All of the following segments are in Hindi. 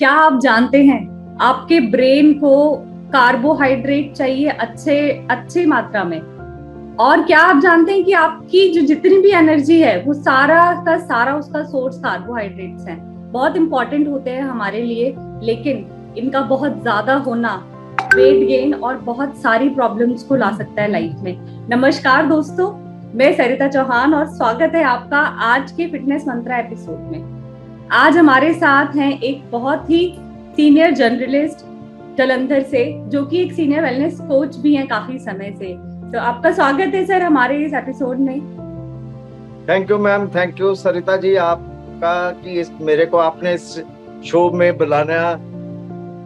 क्या आप जानते हैं आपके ब्रेन को कार्बोहाइड्रेट चाहिए अच्छे अच्छी मात्रा में? और क्या आप जानते हैं कि आपकी जो जितनी भी एनर्जी है वो सारा का सारा उसका सोर्स कार्बोहाइड्रेट्स है। बहुत इंपॉर्टेंट होते हैं हमारे लिए, लेकिन इनका बहुत ज्यादा होना वेट गेन और बहुत सारी प्रॉब्लम्स को ला सकता है लाइफ में। नमस्कार दोस्तों, मैं सरिता चौहान और स्वागत है आपका आज के फिटनेस मंत्रा एपिसोड में। आज हमारे साथ हैं एक बहुत ही सीनियर जर्नलिस्ट जालंधर से, जो कि एक सीनियर वेलनेस कोच भी हैं काफी समय से। तो आपका स्वागत है सर हमारे इस एपिसोड में। Thank you ma'am, thank you Sarita ji आपका कि मेरे को आपने इस शो में बुलाना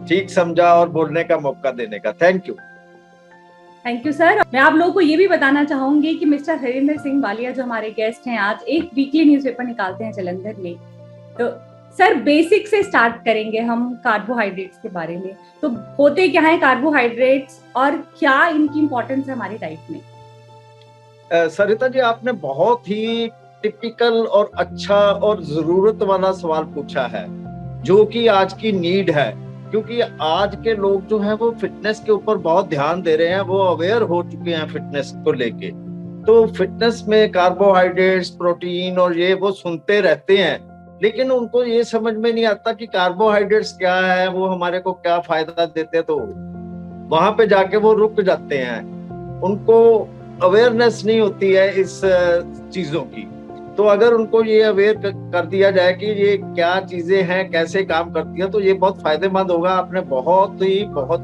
ठीक समझा और बोलने का मौका देने का। Thank you sir. मैं आप लोगों को ये भी बताना चाहूंगी कि मिस्टर हरिंदर सिंह वालिया जो हमारे गेस्ट हैं आज, एक वीकली न्यूज़पेपर निकालते हैं जालंधर में। तो सर बेसिक से स्टार्ट करेंगे हम कार्बोहाइड्रेट्स के बारे में। तो होते क्या है कार्बोहाइड्रेट्स और क्या इनकी इंपॉर्टेंस है हमारी डाइट में? सरिता जी, आपने बहुत ही टिपिकल और अच्छा और जरूरत वाला सवाल पूछा है, जो कि आज की नीड है। क्योंकि आज के लोग जो हैं वो फिटनेस के ऊपर बहुत ध्यान दे रहे हैं, वो अवेयर हो चुके हैं फिटनेस को लेके। तो फिटनेस में कार्बोहाइड्रेट्स, प्रोटीन और ये वो सुनते रहते हैं, लेकिन उनको ये समझ में नहीं आता कि कार्बोहाइड्रेट्स क्या है, वो हमारे को क्या फायदा देते हैं। तो वहां पे जाके वो रुक जाते हैं, उनको अवेयरनेस नहीं होती है इस चीजों की। तो अगर उनको ये अवेयर कर दिया जाए कि ये क्या चीजें हैं, कैसे काम करती हैं, तो ये बहुत फायदेमंद होगा। आपने बहुत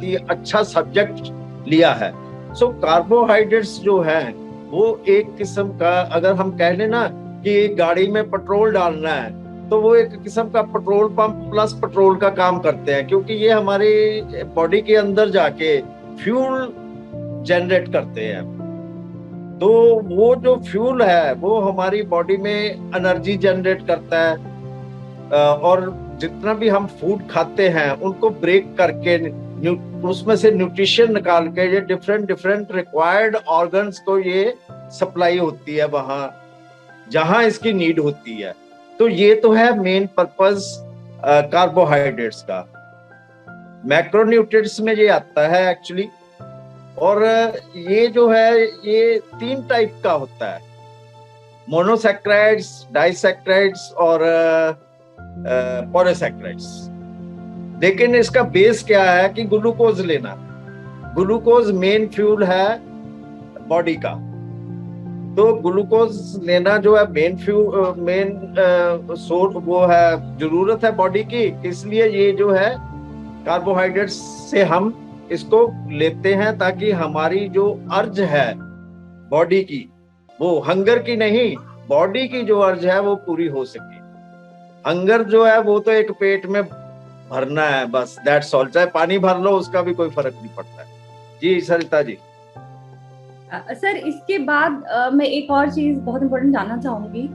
ही अच्छा सब्जेक्ट लिया है। सो कार्बोहाइड्रेट्स जो है वो एक किस्म का, अगर हम कह लें ना कि गाड़ी में पेट्रोल डालना है, तो वो एक किस्म का पेट्रोल पंप प्लस पेट्रोल का काम करते हैं, क्योंकि ये हमारी बॉडी के अंदर जाके फ्यूल जनरेट करते हैं। तो वो जो फ्यूल है वो हमारी बॉडी में एनर्जी जनरेट करता है। और जितना भी हम फूड खाते हैं उनको ब्रेक करके उसमें से न्यूट्रिशन निकाल के ये डिफरेंट डिफरेंट रिक्वायर्ड ऑर्गन्स को ये सप्लाई होती है वहां जहां इसकी नीड होती है। तो ये तो है मेन पर्पस कार्बोहाइड्रेट्स का। मैक्रोन्यूट्रिएंट्स में ये आता है एक्चुअली। और ये जो है ये 3 टाइप का होता है, मोनोसैक्राइड्स, डाइसैक्राइड्स और पॉलीसैक्राइड्स। लेकिन इसका बेस क्या है कि ग्लूकोज लेना। ग्लूकोज मेन फ्यूल है बॉडी का। तो ग्लूकोज लेना जो है मेन सोर्स, वो है जरूरत है बॉडी की। इसलिए ये जो है कार्बोहाइड्रेट्स से हम इसको लेते हैं, ताकि हमारी जो अर्ज है बॉडी की, वो हंगर की नहीं, बॉडी की जो अर्ज है वो पूरी हो सके। हंगर जो है वो तो एक पेट में भरना है बस, दैट्स ऑल। चाहे पानी भर लो उसका भी कोई फर्क नहीं पड़ता है। जी सरिता जी। सर इसके बाद मैं एक और चीज बहुत इंपॉर्टेंट जानना चाहूंगी,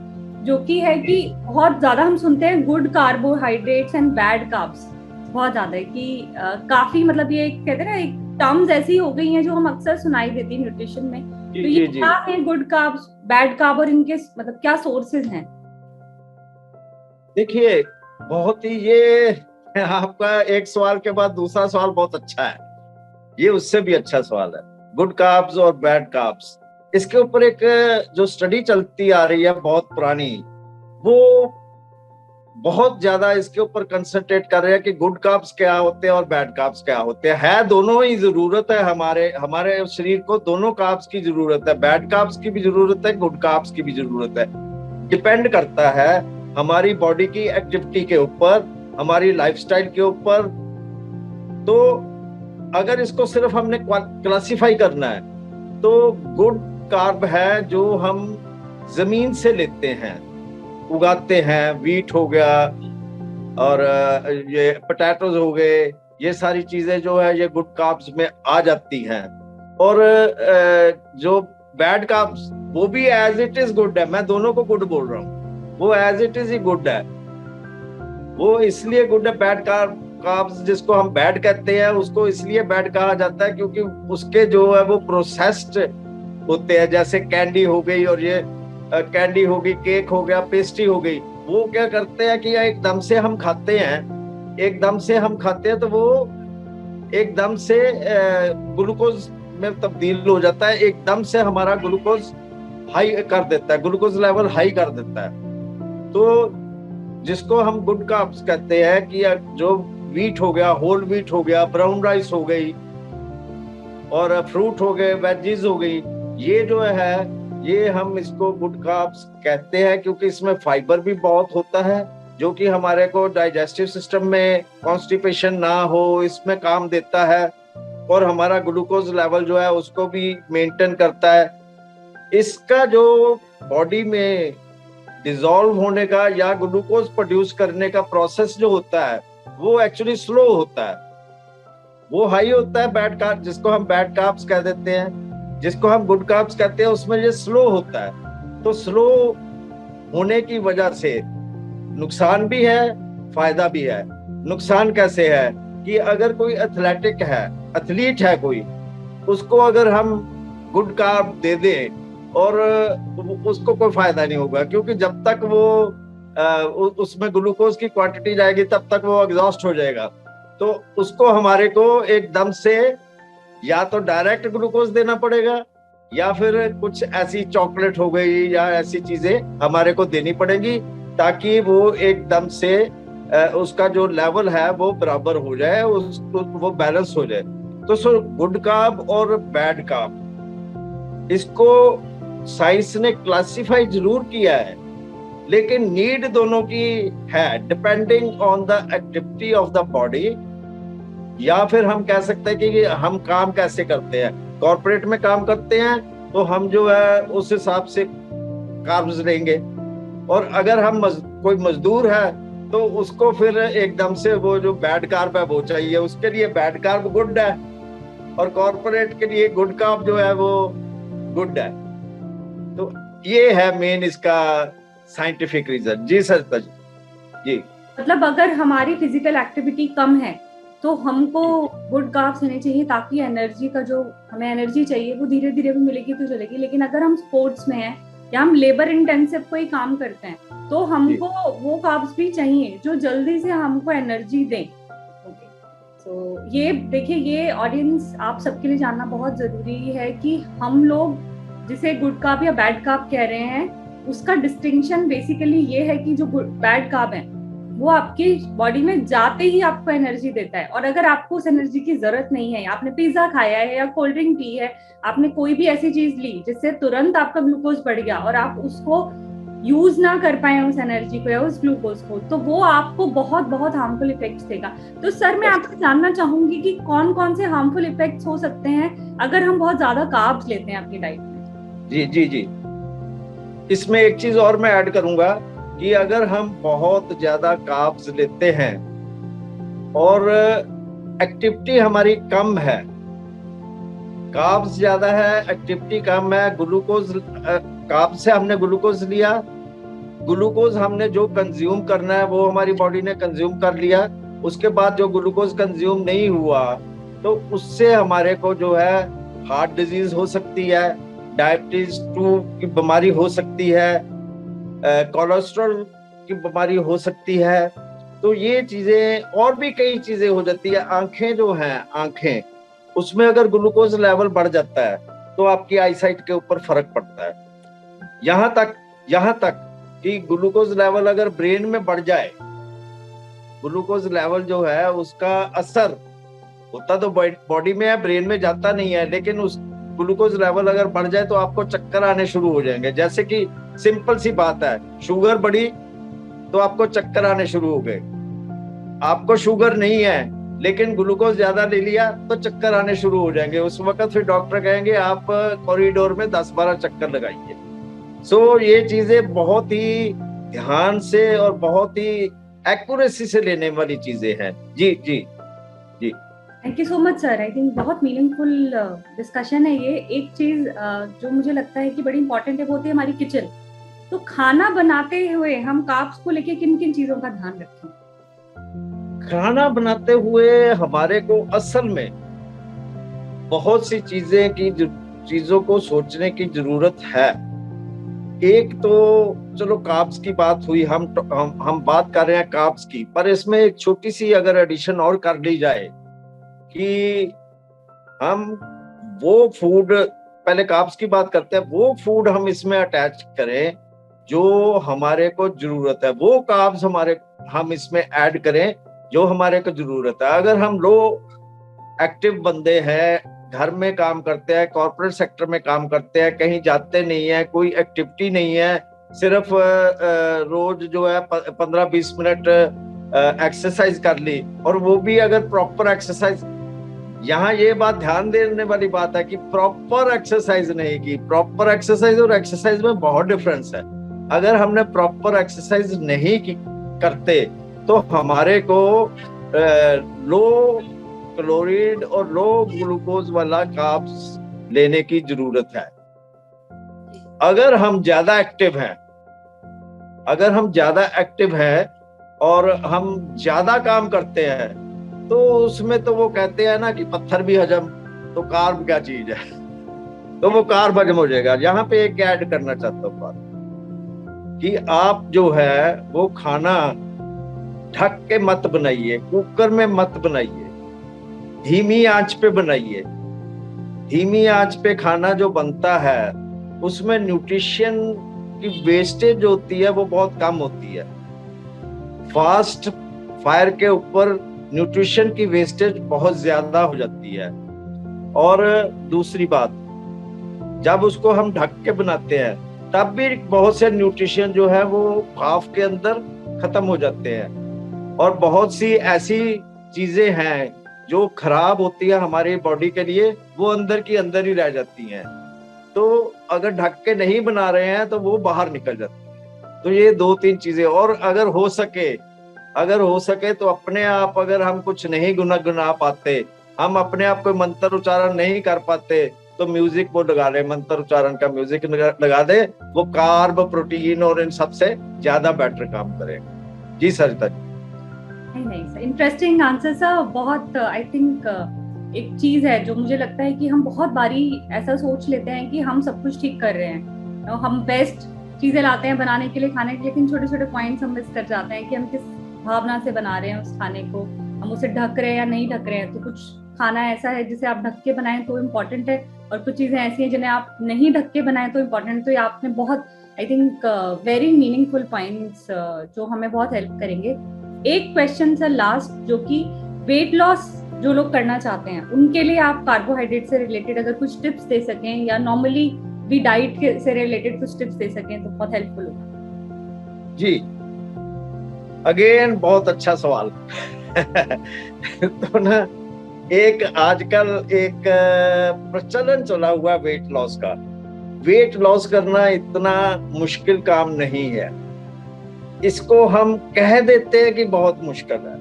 जो कि है कि बहुत ज्यादा हम सुनते हैं good carbohydrates and bad carbs. बहुत ज्यादा है कि काफी, मतलब ये कहते हैं ना, एक टर्म्स ऐसी हो गई हैं जो हम अक्सर सुनाई देती है न्यूट्रिशन में। तो ये क्या है गुड कार्ब्स, बैड कार्ब, और इनके मतलब क्या सोर्सेज हैं? देखिए, बहुत ही ये आपका एक सवाल के बाद दूसरा सवाल बहुत अच्छा है। ये उससे भी अच्छा सवाल है, गुड कार्ब्स और बैड कार्ब्स। इसके ऊपर एक जो स्टडी चलती आ रही है बहुत पुरानी, वो बहुत ज्यादा इसके ऊपर कंसंट्रेट कर रहे हैं कि गुड कार्ब्स क्या होते हैं और बैड कार्ब्स क्या होते हैं। है दोनों ही जरूरत है, हमारे शरीर को दोनों कार्ब्स की जरूरत है। बैड कार्ब्स की भी जरूरत है, गुड कार्ब्स की भी जरूरत है। डिपेंड करता है हमारी बॉडी की एक्टिविटी के ऊपर, हमारी लाइफस्टाइल के ऊपर। तो अगर इसको सिर्फ हमने क्लासिफाई करना है, तो गुड कार्ब है जो हम जमीन से लेते हैं, उगाते हैं। वीट हो गया और ये पोटैटोज हो गए, ये सारी चीजें जो है ये गुड कार्ब्स में आ जाती हैं। और जो बैड कार्ब्स, वो भी एज इट इज गुड है। मैं दोनों को गुड बोल रहा हूँ, वो as it is he good है। वो इसलिए गुड है, बैड कार्ब्स जिसको हम बैड कहते हैं उसको इसलिए बैड कहा जाता है क्योंकि उसके जो है वो प्रोसेस्ड होते हैं। जैसे कैंडी हो गई, और ये कैंडी हो गई, केक हो गया, पेस्ट्री हो गई, वो क्या करते हैं कि एकदम से हम खाते हैं एकदम से हम खाते हैं तो वो एकदम से ग्लूकोज में तब्दील हो जाता है, एकदम से हमारा ग्लूकोज हाई कर देता है, ग्लूकोज लेवल हाई कर देता है। तो जिसको हम गुड कार्ब्स कहते हैं कि जो व्हीट हो गया, होल व्हीट हो गया, ब्राउन राइस हो गई, और फ्रूट हो गए, वेजीज हो गई, ये जो है ये हम इसको गुड कार्ब्स कहते हैं, क्योंकि इसमें फाइबर भी बहुत होता है जो कि हमारे को डाइजेस्टिव सिस्टम में कॉन्स्टिपेशन ना हो इसमें काम देता है, और हमारा ग्लूकोज लेवल जो है उसको भी मेंटेन करता है। इसका जो बॉडी में डिसॉल्व होने का या ग्लूकोज प्रोड्यूस करने का प्रोसेस जो होता है वो एक्चुअली स्लो होता है, वो हाई होता है बैड कार्ब, जिसको हम बैड कार्ब्स कह देते हैं, जिसको हम गुड कार्ब्स कहते हैं, उसमें ये स्लो होता है। तो स्लो होने की वजह से नुकसान भी है, फायदा भी है। नुकसान कैसे है कि अगर कोई एथलेटिक है, एथलीट है कोई, उसको अगर हम गुड कार्ब दे दें और उसको कोई फायदा नहीं होगा, क्योंकि जब तक वो उसमें ग्लूकोज की क्वांटिटी जाएगी तब तक वो एग्जॉस्ट हो जाएगा। तो उसको हमारे को एकदम से या तो डायरेक्ट ग्लूकोज देना पड़ेगा, या फिर कुछ ऐसी चॉकलेट हो गई या ऐसी चीजें हमारे को देनी पड़ेगी, ताकि वो एकदम से उसका जो लेवल है वो बराबर हो जाए, वो बैलेंस हो जाए। तो सो गुड कार्ब और बैड कार्ब, इसको साइंस ने क्लासिफाई जरूर किया है, लेकिन नीड दोनों की है, depending on the activity of the body, या फिर हम कह सकते हैं कि हम काम कैसे करते हैं। कॉर्पोरेट में काम करते हैं तो हम जो है उस हिसाब से कार्ब्स लेंगे, और अगर हम कोई मजदूर है तो उसको फिर एकदम से वो जो बैड कार्ब है वो चाहिए, उसके लिए बैड कार्ब गुड है, और कॉर्पोरेट के लिए गुड कार्ब जो है वो गुड है। तो ये है मेन इसका साइंटिफिक रीजन। जी सर जी। मतलब अगर हमारी फिजिकल एक्टिविटी कम है तो हमको गुड कार्ब्स लेने चाहिए, ताकि एनर्जी का जो हमें एनर्जी चाहिए वो धीरे धीरे भी मिलेगी तो चलेगी। लेकिन अगर हम स्पोर्ट्स में हैं या हम लेबर इंटेंसिव कोई काम करते हैं तो हमको वो कार्ब्स भी चाहिए जो जल्दी से हमको एनर्जी दें। तो ये देखिए, ये ऑडियंस आप सबके लिए जानना बहुत जरूरी है कि हम लोग जिसे गुड कार्ब या बैड कार्ब कह रहे हैं, उसका डिस्टिंक्शन बेसिकली ये है कि जो बैड कार्ब है वो आपकी बॉडी में जाते ही आपको एनर्जी देता है, और अगर आपको उस एनर्जी की जरूरत नहीं है, आपने पिज्जा खाया है या कोल्ड ड्रिंक पी है, आपने कोई भी ऐसी चीज ली जिससे तुरंत आपका ग्लूकोज बढ़ गया और आप उसको यूज ना कर पाए उस एनर्जी को या उस ग्लूकोज को, तो वो आपको बहुत बहुत हार्मफुल इफेक्ट्स देगा। तो सर मैं आपसे जानना चाहूंगी कि कौन कौन से हार्मफुल इफेक्ट्स हो सकते हैं अगर हम बहुत ज्यादा कार्ब्स लेते हैं अपनी डाइट में। जी जी जी, इसमें एक चीज और मैं ऐड करूंगा कि अगर हम बहुत ज्यादा कार्ब्स लेते हैं और एक्टिविटी हमारी कम है, कार्ब्स ज्यादा है, एक्टिविटी कम है, ग्लूकोज कार्ब से हमने ग्लूकोज लिया, ग्लूकोज हमने जो कंज्यूम करना है वो हमारी बॉडी ने कंज्यूम कर लिया, उसके बाद जो ग्लूकोज कंज्यूम नहीं हुआ तो उससे हमारे को जो है हार्ट डिजीज हो सकती है, डायबिटीज 2 की बीमारी हो सकती है, कोलेस्ट्रॉल की बीमारी हो सकती है। तो ये चीजें और भी कई चीजें हो जाती है। आंखें जो हैं, आंखें, उसमें अगर ग्लूकोज लेवल बढ़ जाता है तो आपकी आईसाइट के ऊपर फर्क पड़ता है। यहाँ तक कि ग्लूकोज लेवल अगर ब्रेन में बढ़ जाए, ग्लूकोज लेवल जो है उसका असर होता तो बॉडी में है, ब्रेन में जाता नहीं है, लेकिन उस ग्लूकोज लेवल अगर बढ़ जाए तो आपको चक्कर आने शुरू हो जाएंगे। जैसे कि सिंपल सी बात है, शुगर बढ़ी तो आपको चक्कर आने शुरू हो गए, आपको शुगर नहीं है लेकिन ग्लूकोज ज्यादा ले लिया तो चक्कर आने शुरू हो जाएंगे। उस वक्त फिर डॉक्टर कहेंगे आप कॉरिडोर में 10-12 चक्कर लगाइए। सो ये चीजें बहुत ही ध्यान से और बहुत ही एक्यूरेसी से लेने वाली चीजें हैं। जी जी जी, thank you so much sir. I think बहुत मीनिंगफुल डिस्कशन है ये। एक चीज जो मुझे लगता है कि बड़ी इंपॉर्टेंट है वो होती है हमारी किचन। तो खाना बनाते हुए हम कार्ब्स को लेके किन किन चीजों का ध्यान रखें? खाना बनाते हुए हमारे को असल में बहुत सी चीजों को सोचने की जरूरत है। एक तो चलो कार्ब्स की बात हुई, हम बात कर रहे हैं कार्ब्स की, पर इसमें एक छोटी सी अगर एडिशन और कर ली जाए कि हम वो फूड, पहले कार्ब्स की बात करते हैं, वो फूड हम इसमें अटैच करें जो हमारे को जरूरत है, वो कार्ब्स हम इसमें ऐड करें जो हमारे को जरूरत है। अगर हम लो एक्टिव बंदे हैं, घर में काम करते हैं, कॉर्पोरेट सेक्टर में काम करते हैं, कहीं जाते नहीं है, कोई एक्टिविटी नहीं है, सिर्फ रोज जो है 15-20 मिनट एक्सरसाइज कर ली, और वो भी अगर प्रॉपर एक्सरसाइज, यहाँ ये बात ध्यान देने वाली बात है कि प्रॉपर एक्सरसाइज नहीं की। प्रॉपर एक्सरसाइज और एक्सरसाइज में बहुत डिफरेंस है। अगर हमने प्रॉपर एक्सरसाइज नहीं की करते तो हमारे को लो कैलोरीड और लो ग्लूकोज वाला कार्ब्स लेने की जरूरत है। अगर हम ज्यादा एक्टिव हैं और हम ज्यादा काम करते हैं तो उसमें तो वो कहते हैं ना कि पत्थर भी हजम, तो कार्ब क्या चीज है, तो वो कार्ब हजम हो जाएगा। यहाँ पे एक ऐड करना चाहता हूँ बात कि आप जो है वो खाना ढक के मत बनाइए, कुकर में मत बनाइए, धीमी आंच पे बनाइए। धीमी आंच पे खाना जो बनता है उसमें न्यूट्रिशन की वेस्टेज होती है वो बहुत कम होती है। फास्ट फायर के ऊपर न्यूट्रिशन की वेस्टेज बहुत ज्यादा हो जाती है। और दूसरी बात, जब उसको हम ढक के बनाते हैं तब भी बहुत से न्यूट्रिशन जो है वो भाप के अंदर खत्म हो जाते हैं, और बहुत सी ऐसी चीजें हैं जो खराब होती है हमारी बॉडी के लिए, वो अंदर की अंदर ही रह जाती हैं। तो अगर ढक के नहीं बना रहे हैं तो वो बाहर निकल जाती है। तो ये 2-3 चीजें, और अगर हो सके तो अपने आप, अगर हम कुछ नहीं गुना पाते, हम अपने आप कोई मंत्र उच्चारण नहीं कर पाते, तो म्यूजिक वो लगा ले, मंत्र उच्चारण का म्यूजिक लगा दे, वो कार्ब, प्रोटीन और इन सबसे ज्यादा बेटर काम करेगा। जी सरिता जी। नहीं, इंटरेस्टिंग आंसर सर। बहुत आई थिंक एक चीज है जो मुझे लगता है कि हम बहुत बारी ऐसा सोच लेते हैं कि हम सब कुछ ठीक कर रहे हैं, हम बेस्ट चीजें लाते हैं बनाने के लिए, खाने के लिए, लेकिन छोटे छोटे पॉइंट्स हम मिस कर जाते हैं कि हम किस भावना से बना रहे हैं उस खाने को, हम उसे ढक रहे हैं या नहीं ढक रहे हैं। तो कुछ खाना ऐसा है जिसे आप ढक के बनाएं तो इम्पोर्टेंट है, और कुछ चीजें ऐसी हैं जिन्हें आप नहीं ढक के बनाएं तो इम्पोर्टेंट। तो ये आपने बहुत I think very meaningful points जो हमें बहुत हेल्प करेंगे। एक क्वेश्चन सर लास्ट, जो कि वेट लॉस जो लोग करना चाहते हैं उनके लिए आप कार्बोहाइड्रेट से रिलेटेड अगर कुछ टिप्स दे सकें, या नॉर्मली भी डाइट से रिलेटेड कुछ टिप्स दे सकें तो बहुत हेल्पफुल होगा। जी, अगेन बहुत अच्छा सवाल। तो ना, एक आजकल एक प्रचलन चला हुआ वेट लॉस का। वेट लॉस करना इतना मुश्किल काम नहीं है, इसको हम कह देते हैं कि बहुत मुश्किल है।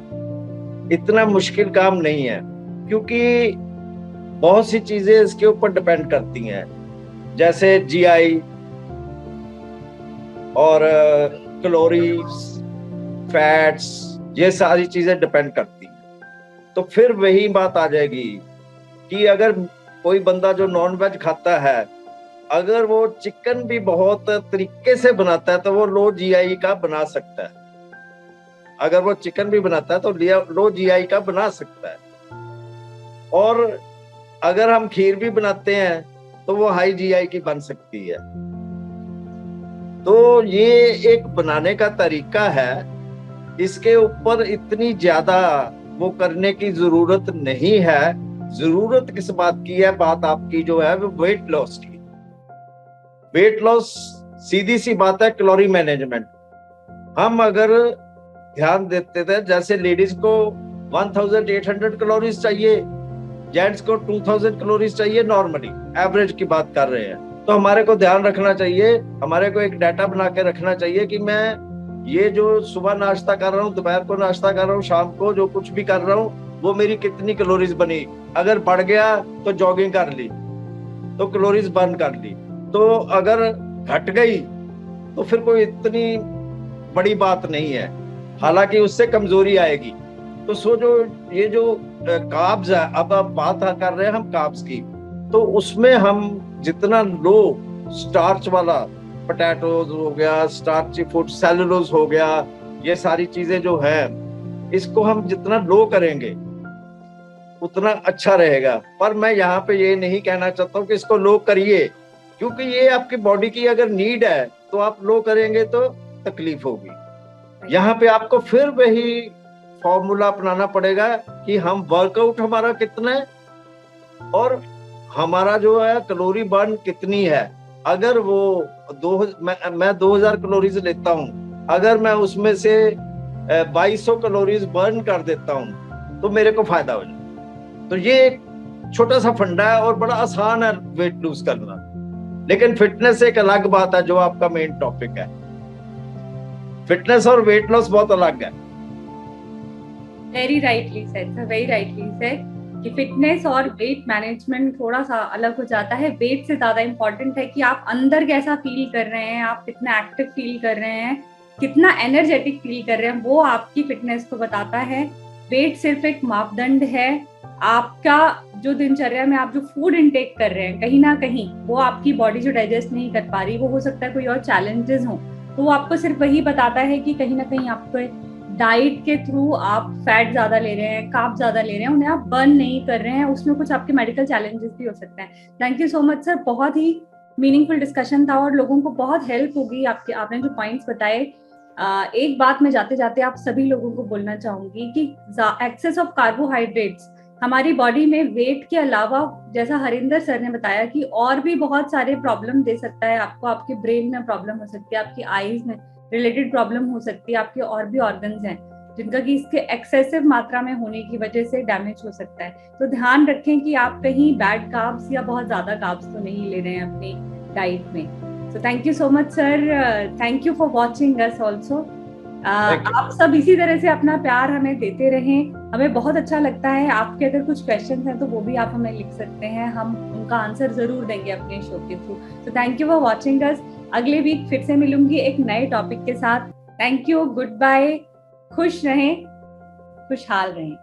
इतना मुश्किल काम नहीं है, क्योंकि बहुत सी चीजें इसके ऊपर डिपेंड करती हैं, जैसे जीआई और कैलोरीज, फैट्स, ये सारी चीजें डिपेंड करती हैं। तो फिर वही बात आ जाएगी कि अगर कोई बंदा जो नॉन वेज खाता है, अगर वो चिकन भी बहुत तरीके से बनाता है तो वो लो जीआई का बना सकता है। अगर वो चिकन भी बनाता है तो लो जीआई का बना सकता है। और अगर हम खीर भी बनाते हैं तो वो हाई जीआई की बन सकती है। तो ये एक बनाने का तरीका है, इसके ऊपर इतनी ज्यादा वो करने की जरूरत नहीं है। जरूरत किस बात की है? बात आपकी जो है वो वेट लॉस की। वेट लॉस सीधी सी बात है, कैलोरी मैनेजमेंट। हम अगर ध्यान देते थे, जैसे लेडीज को 1800 कैलोरीज चाहिए, जेंट्स को 2000 कैलोरीज चाहिए, नॉर्मली एवरेज की बात कर रहे हैं। तो हमारे को ध्यान रखना चाहिए, हमारे को एक डाटा बना के रखना चाहिए कि मैं ये जो सुबह नाश्ता कर रहा हूँ, दोपहर को नाश्ता कर रहा हूँ, शाम को जो कुछ भी कर रहा हूँ, वो मेरी कितनी कैलोरीज बनी। अगर बढ़ गया तो जॉगिंग कर ली, तो कैलोरीज बर्न कर ली। तो अगर घट गई तो फिर कोई इतनी बड़ी बात नहीं है, हालांकि उससे कमजोरी आएगी। तो सो जो ये जो कार्ब्स है, अब आप बात कर रहे हैं हम कार्ब्स की, तो उसमें हम जितना लो स्टार्च वाला पोटैटोज हो गया, स्टार्ची फूड, सेलुलोज हो गया, ये सारी चीजें जो है इसको हम जितना लो करेंगे उतना अच्छा रहेगा। पर मैं यहाँ पे ये नहीं कहना चाहता हूँ कि इसको लो करिए, क्योंकि ये आपकी बॉडी की अगर नीड है तो आप लो करेंगे तो तकलीफ होगी। यहाँ पे आपको फिर वही फॉर्मूला अपनाना पड़ेगा कि हम वर्कआउट हमारा कितना है और हमारा जो है कैलोरी बर्न कितनी है। अगर वो मैं 2000 कैलोरीज लेता हूँ, अगर मैं उसमें से 2200 कैलोरीज बर्न कर देता हूँ तो मेरे को फायदा हो जाए। तो ये एक छोटा सा फंडा है और बड़ा आसान है वेट लूज करना, लेकिन फिटनेस एक अलग बात है जो आपका मेन टॉपिक है। फिटनेस और वेट लॉस बहुत अलग है। Very rightly said, very rightly said कि फिटनेस और वेट मैनेजमेंट थोड़ा सा अलग हो जाता है। वेट से ज्यादा इम्पोर्टेंट है कि आप अंदर कैसा फील कर रहे हैं, आप कितना एक्टिव फील कर रहे हैं, कितना एनर्जेटिक फील कर रहे हैं, वो आपकी फिटनेस को बताता है। वेट सिर्फ एक मापदंड है। आपका जो दिनचर्या में आप जो फूड इनटेक कर रहे हैं, कहीं ना कहीं वो आपकी बॉडी जो डाइजेस्ट नहीं कर पा रही, वो हो सकता है कोई और चैलेंजेस हो, तो वो आपको सिर्फ वही बताता है कि कहीं ना कहीं आपको डाइट के थ्रू आप फैट ज्यादा ले रहे हैं, कार्ब ज्यादा ले रहे हैं, उन्हें आप बर्न नहीं कर रहे हैं, उसमें कुछ आपके मेडिकल चैलेंजेस भी हो सकते हैं। Thank you so much sir, बहुत ही मीनिंगफुल डिस्कशन था और लोगों को बहुत हेल्प होगी आपने जो पॉइंट्स बताए। एक बात मैं जाते जाते आप सभी लोगों को बोलना चाहूंगी कि एक्सेस ऑफ कार्बोहाइड्रेट्स हमारी बॉडी में वेट के अलावा, जैसा हरिंदर सर ने बताया, कि और भी बहुत सारे प्रॉब्लम दे सकता है आपको। आपके ब्रेन में प्रॉब्लम हो सकती है, आपकी आईज में रिलेटेड प्रॉब्लम हो सकती है, आपके और भी ऑर्गन्स हैं जिनका कि इसके एक्सेसिव मात्रा में होने की वजह से डैमेज हो सकता है। तो ध्यान रखें कि आप कहीं बैड कार्ब्स या बहुत ज्यादा कार्ब्स तो नहीं ले रहे हैं अपनी डाइट में। So thank you so much sir, thank you for watching us also. आप सब इसी तरह से अपना प्यार हमें देते रहें, हमें बहुत अच्छा लगता है। आपके अगर कुछ क्वेश्चन हैं तो वो भी आप हमें लिख सकते हैं, हम उनका आंसर जरूर देंगे अपने शो के थ्रू। तो thank you for watching us. अगले वीक फिर से मिलूंगी एक नए टॉपिक के साथ। थैंक यू, गुड बाय, खुश रहें, खुशहाल रहें।